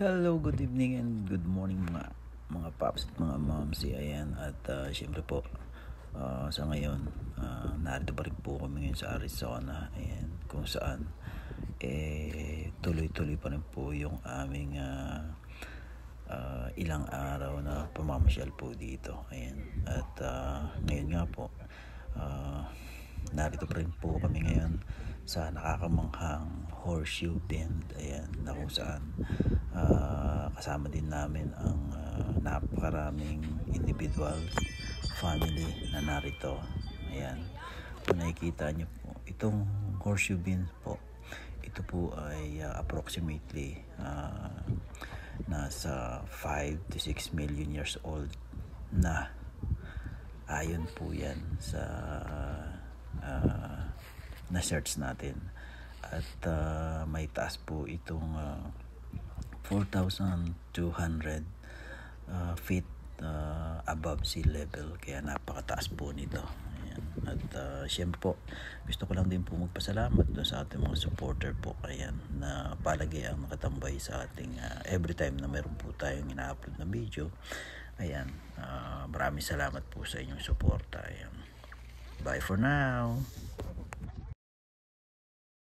Hello, good evening and good morning mga paps at mga moms. Ayan, at syempre po sa ngayon narito pa rin po kami ngayon sa Arizona. Ayan, kung saan tuloy-tuloy pa rin po yung aming ilang araw na pamamasyal po dito. Ayan, at ngayon nga po narito pa rin po kami ngayon sa nakakamanghang Horseshoe Bend. Ayan, na kung saan kasama din namin ang napakaraming individual family na narito. Ayan, kung nakikita nyo po itong Horseshoe Bend po, ito po ay approximately nasa 5 to 6 million years old na. Ayon po yan sa na-search natin. At may taas po itong 4,200 feet above sea level. Kaya napakataas po nito. Ayan. At syempre po, gusto ko lang din po magpasalamat doon sa ating mga supporter po. Ayan, na palagi ang nakatambay sa ating every time na meron po tayong ina-upload na video. Ayan, maraming salamat po sa inyong suporta. Ayan. Bye for now.